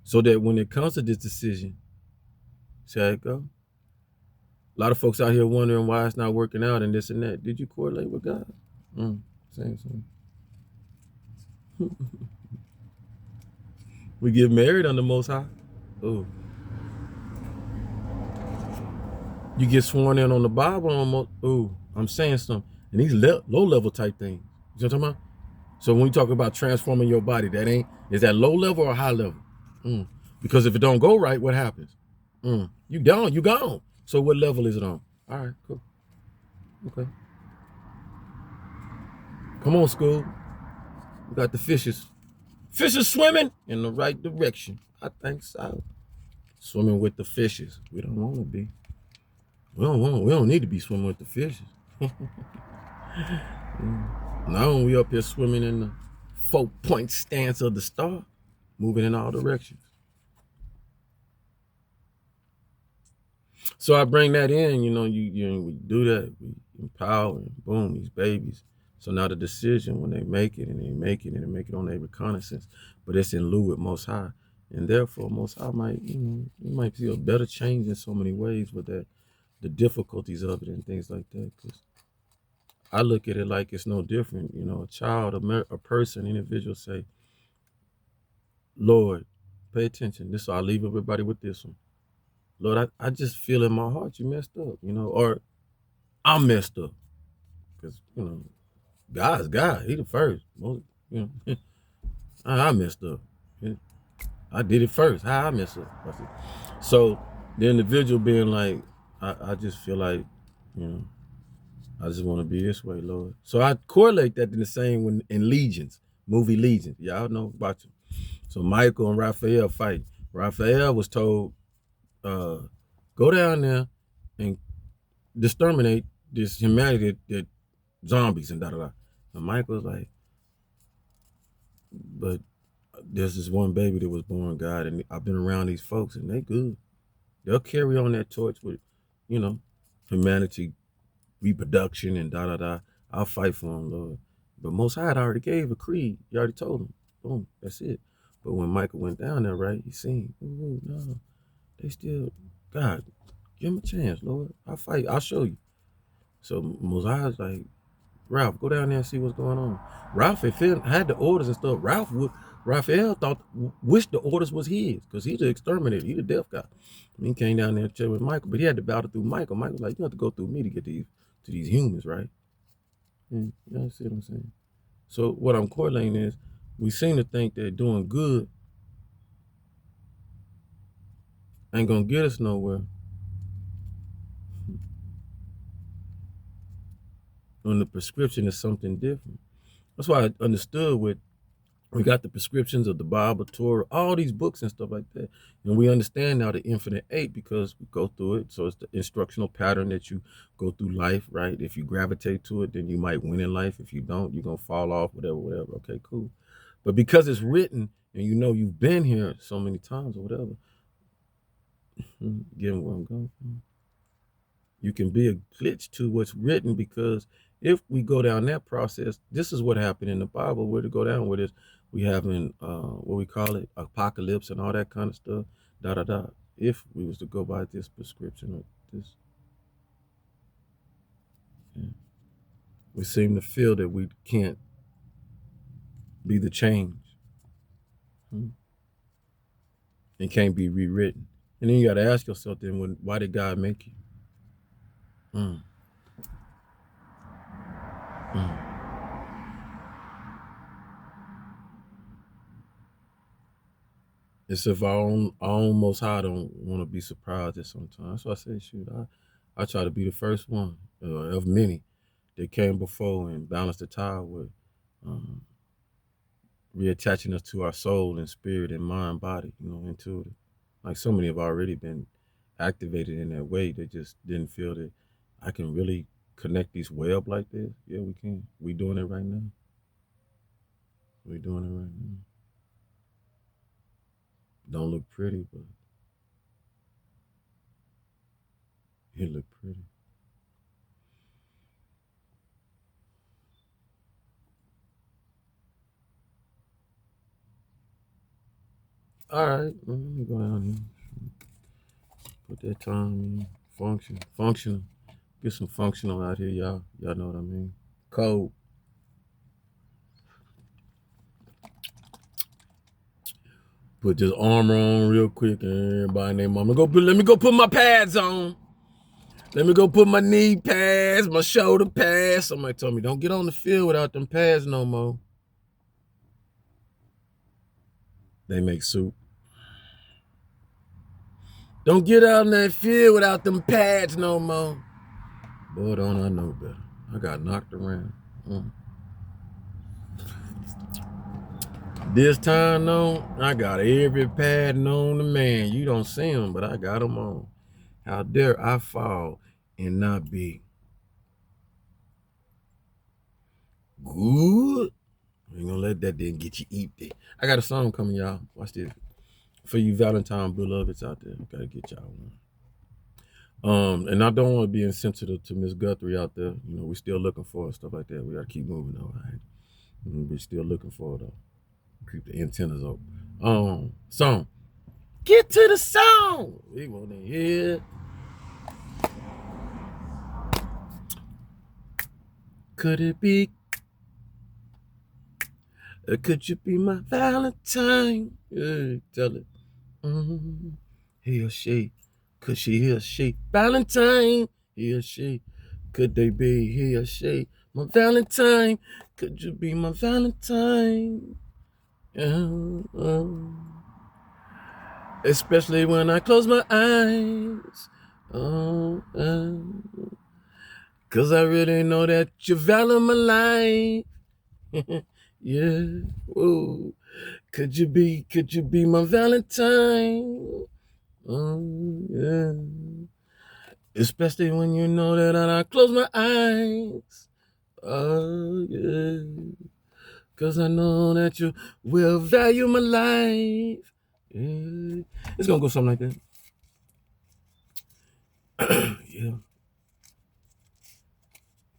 S1: So that when it comes to this decision, see how it go? A lot of folks out here wondering why it's not working out and this and that. Did you correlate with God? Same. We get married on the Most High. Oh. You get sworn in on the Bible almost. Oh, I'm saying something. And these low level type things. You know what I'm talking about? So when we talk about transforming your body, is that low level or high level? Because if it don't go right, what happens? You gone. So what level is it on? All right, cool. Okay. Come on, school. We got the fishes. Fishes swimming in the right direction. I think so. Swimming with the fishes. We don't want to be. We don't need to be swimming with the fishes. Now we up here swimming in the 4-point stance of the star, moving in all directions. So I bring that in, we do that, we empower, and boom, these babies. So now the decision when they make it and they make it on their reconnaissance, but it's in lieu with Most High. And therefore Most High might, you might see a better change in so many ways with that, the difficulties of it and things like that. Because I look at it like it's no different. A child, a person, individual say, Lord, pay attention. I'll leave everybody with this one. Lord, I just feel in my heart you messed up, or I'm messed up. Because, God's God. He the first. I messed up. I did it first. How I messed up? So the individual being like, I just feel like, I just want to be this way, Lord. So I correlate that in the same when in Legions, movie Legions. Y'all know about you. So Michael and Raphael fight. Raphael was told, go down there and exterminate this humanity that zombies and da-da-da. And Michael's like, but there's this one baby that was born, God, and I've been around these folks and they good. They'll carry on that torch with, humanity, reproduction and da-da-da. I'll fight for them, Lord. But Most High already gave a creed. He already told him. Boom, that's it. But when Michael went down there, right, he seen, no, they still, God, give him a chance, Lord. I'll fight. I'll show you. So Mosiah's like, Ralph, go down there and see what's going on. Ralph had the orders and stuff. Raphael wished the orders was his because he's the exterminator. He's the death guy. And he came down there and chatted with Michael, but he had to battle through Michael. Michael was like, you have to go through me to get to these humans, right? And you see what I'm saying? So what I'm correlating is we seem to think that doing good ain't gonna get us nowhere. When the prescription is something different. That's why I understood we got the prescriptions of the Bible, Torah, all these books and stuff like that. And we understand now the infinite 8 because we go through it. So it's the instructional pattern that you go through life, right? If you gravitate to it, then you might win in life. If you don't, you're going to fall off, whatever. Okay, cool. But because it's written and you've been here so many times or whatever, getting where I'm going from. You can be a glitch to what's written because if we go down that process, this is what happened in the Bible. Where to go down with this, we having what we call it, apocalypse and all that kind of stuff, da-da-da. If we was to go by this prescription or this, we seem to feel that we can't be the change and can't be rewritten. And then you got to ask yourself then, why did God make you? It's if our own Most High don't want to be surprised at sometimes. So I say, shoot, I try to be the first one of many that came before and balanced the tide with reattaching us to our soul and spirit and mind, body, intuitive. Like so many have already been activated in that way. They just didn't feel that I can really connect these web like this? Yeah, we can. We doing it right now. We doing it right now. Don't look pretty, but it look pretty. All right, let me go down here. Put that time in. Functional. Get some functional out here, y'all. Y'all know what I mean. Code. Put this armor on real quick, and everybody and their mama let me go put my pads on. Let me go put my knee pads, my shoulder pads. Somebody told me don't get on the field without them pads no more. They make soup. Don't get out in that field without them pads no more. Boy, don't I know better. I got knocked around. This time, though, I got every pad known to man. You don't see them, but I got them on. How dare I fall and not be good? I ain't gonna let that then get you eat. I got a song coming, y'all. Watch this. For you Valentine beloveds out there, gotta get y'all one. And I don't want to be insensitive to Miss Guthrie out there. You know, we're still looking for her, stuff like that. We gotta keep moving though, right? We're still looking for her though. Keep the antennas up. Song. Get to the song. We want to hear. Could it be? Could you be my Valentine? Tell it. He or she. Could she or she? Valentine. He or she. Could they be he or she? My Valentine. Could you be my Valentine? Especially when I close my eyes. Cause I really know that you value my life. Yeah. Whoa. Could you be my Valentine? Yeah. Especially when you know that I close my eyes. Oh, yeah. Cause I know that you will value my life. Yeah. It's gonna go something like that. Yeah.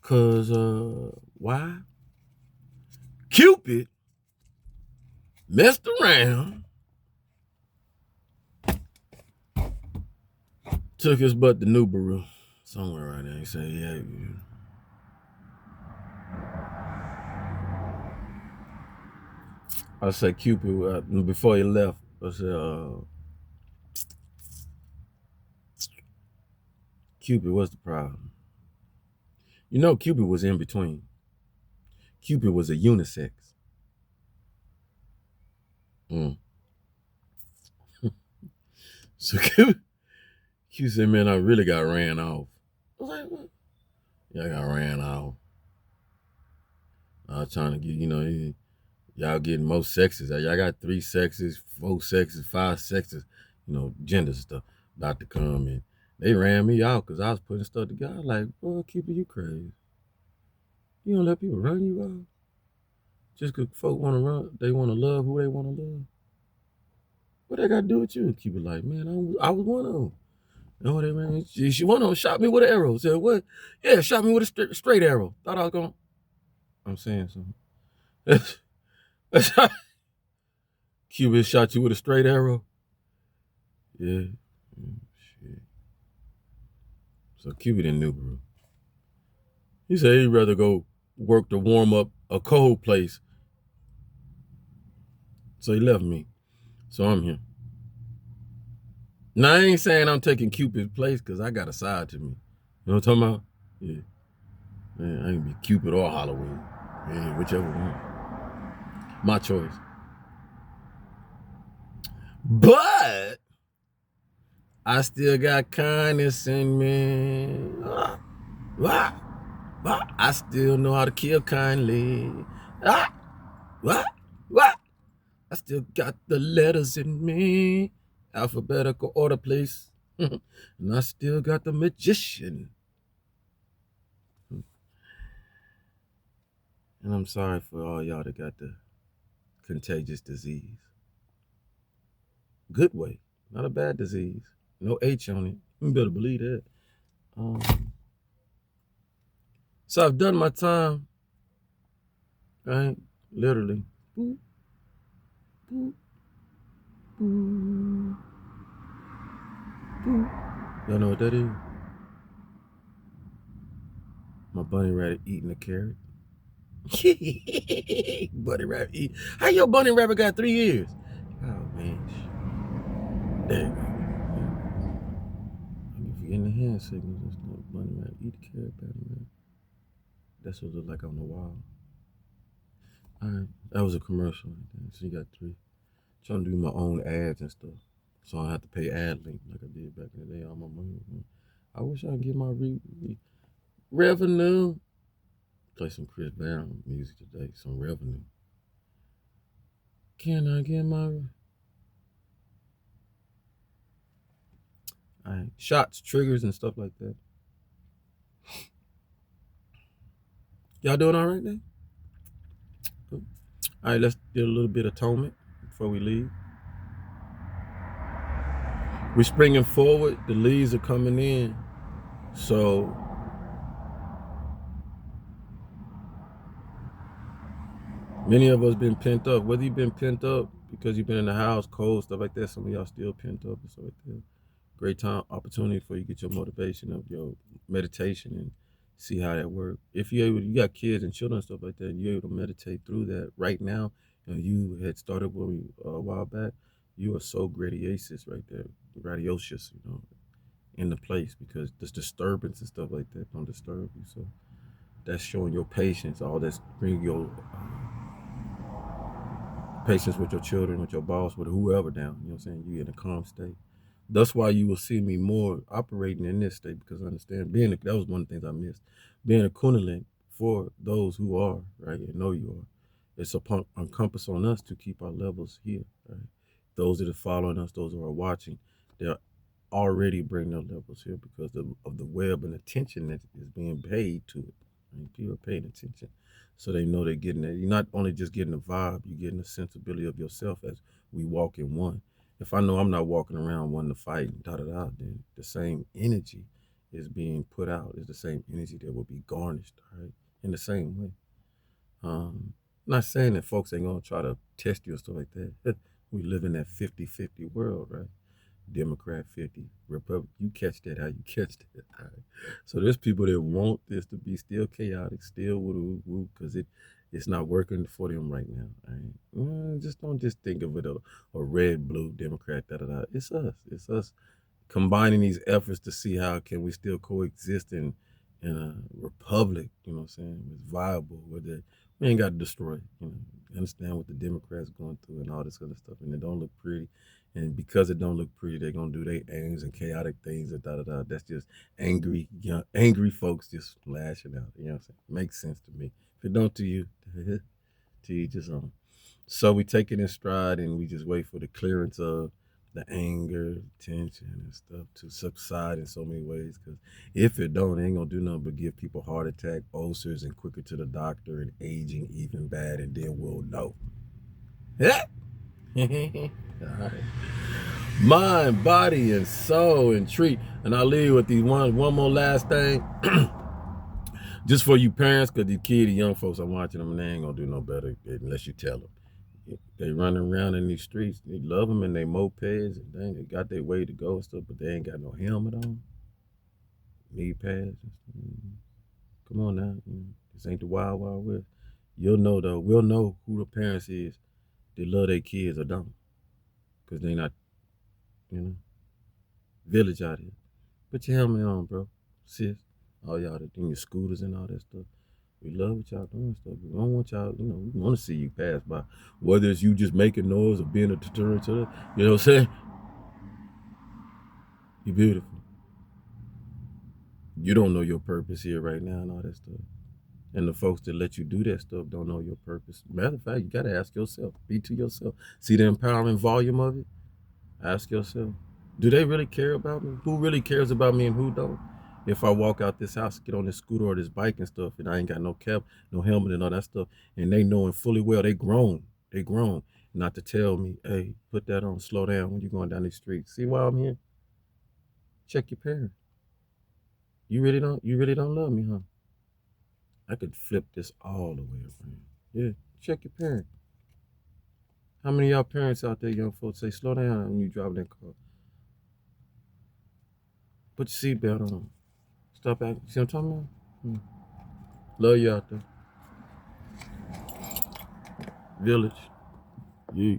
S1: Cause why? Cupid messed around, took his butt to Nubaru, somewhere around there. He said, yeah. I said Cupid before he left. I said, Cupid, what's the problem? You know, Cupid was in between. Cupid was a unisex. So Cupid said, man, I really got ran off. I was like, what? Yeah, I got ran off. I was trying to get, y'all getting most sexes. Y'all got 3 sexes, 4 sexes, 5 sexes, gender stuff about to come in. They ran me out because I was putting stuff together. I was like, boy, Cupid, you crazy. You don't let people run you out. Just because folk want to run, they want to love who they want to love. What they got to do with you? Cupid like, man, I was one of them. You know what I mean? She one of them shot me with an arrow. Said, what? Yeah, shot me with a straight arrow. Thought I was going. I'm saying something. Cupid shot you with a straight arrow. Yeah. Shit. So Cupid in Nubaru. He said he'd rather go work to warm up a cold place. So he left me. So I'm here. Now I ain't saying I'm taking Cupid's place because I got a side to me. You know what I'm talking about? Yeah. Man, I ain't be Cupid or Halloween. Yeah, whichever one. My choice. But I still got kindness in me. I still know how to kill kindly. I still got the letters in me. Alphabetical order, please. And I still got the magician. And I'm sorry for all y'all that got the contagious disease. Good way, not a bad disease. No H on it. You better believe that. Um, so I've done my time, right? Literally. Boop, boop, boop, boop. Y'all know what that is? My bunny rabbit eating a carrot. Bunny rabbit eat. How your bunny rabbit got 3 years? Oh man. There you go. I'm forgetting the hand signals. That's not bunny rabbit. Eat the carrot, bunny rabbit. That's what it look like on the wall. Alright. That was a commercial. So you got 3. Trying to do my own ads and stuff. So I don't have to pay ad link like I did back in the day. All my money. I wish I could get my revenue. Play some Chris Brown music today. Some revenue. Can I get my... Alright. Shots, triggers, and stuff like that. Y'all doing all right now? Cool. All right, let's do a little bit of atonement before we leave. We're springing forward. The leaves are coming in. So many of us been pent up. Whether you've been pent up because you've been in the house, cold, stuff like that. Some of y'all still pent up and stuff like that. Great time, opportunity for you to get your motivation of your meditation and see how that works. If you got kids and children and stuff like that, and you're able to meditate through that right now, and you had started a while back, you are so gradiaceous right there, gradiocious, in the place, because this disturbance and stuff like that don't disturb you. So that's showing your patience. All that's bringing your patience with your children, with your boss, with whoever down. You know what I'm saying? You in a calm state. That's why you will see me more operating in this state, because I understand that was one of the things I missed. Being a Kundalini for those who are, right, and know you are, it's a compass on us to keep our levels here, right? Those that are following us, those who are watching, they're already bringing their levels here because of the web and attention that is being paid to it. Right? People are paying attention. So they know they're getting it. You're not only just getting a vibe, you're getting a sensibility of yourself as we walk in one. If I know I'm not walking around wanting to fight and then the same energy is being put out. Is the same energy that will be garnished, right? In the same way. Not saying that folks ain't gonna try to test you or stuff like that. We live in that 50-50 world, right? Democrat 50, Republican. You catch that how you catch that. All right? So there's people that want this to be still chaotic, still woo because it's not working for them right now. Right? Just don't just think of it a red, blue, Democrat, It's us. It's us combining these efforts to see how can we still coexist in a republic, you know what I'm saying? It's viable, where we ain't got to destroy it, understand what the Democrats going through and all this other stuff, and it don't look pretty. And because it don't look pretty, they're gonna do their aims and chaotic things and That's just angry folks just lashing out. You know what I'm saying? Makes sense to me. If it don't to you, to each his own. So we take it in stride and we just wait for the clearance of the anger, tension, and stuff to subside in so many ways. Because if it don't, it ain't gonna do nothing but give people heart attack, ulcers, and quicker to the doctor, and aging even bad, and then we'll know. Yeah. All right. Mind, body, and soul, and treat. And I'll leave with these one more last thing. Just for you parents, because these kids, the young folks are watching them, and they ain't gonna do no better unless you tell them. They running around in these streets. They love them and they mopeds, and they got their way to go and stuff, but they ain't got no helmet on, knee pads. Come on now, this ain't the Wild Wild West. You'll know though. We'll know who the parents is that love their kids or don't, because they not, village out here. Put your helmet on, bro, sis. All y'all that in your scooters and all that stuff. We love what y'all doing stuff. We don't want y'all, we want to see you pass by. Whether it's you just making noise or being a deterrent to the, you know what I'm saying? You're beautiful. You don't know your purpose here right now and all that stuff. And the folks that let you do that stuff don't know your purpose. Matter of fact, you got to ask yourself. Be to yourself. See the empowering volume of it? Ask yourself, do they really care about me? Who really cares about me and who don't? If I walk out this house, get on this scooter or this bike and stuff, and I ain't got no cap, no helmet and all that stuff, and they knowing fully well they grown, not to tell me, hey, put that on, slow down when you're going down the street. See why I'm here? Check your parents. You really don't love me, huh? I could flip this all the way around. Yeah, check your parents. How many of y'all parents out there, young folks, say slow down when you drive that car? Put your seatbelt on. Stop acting. See what I'm talking about? Love you out there. Village. Yeah.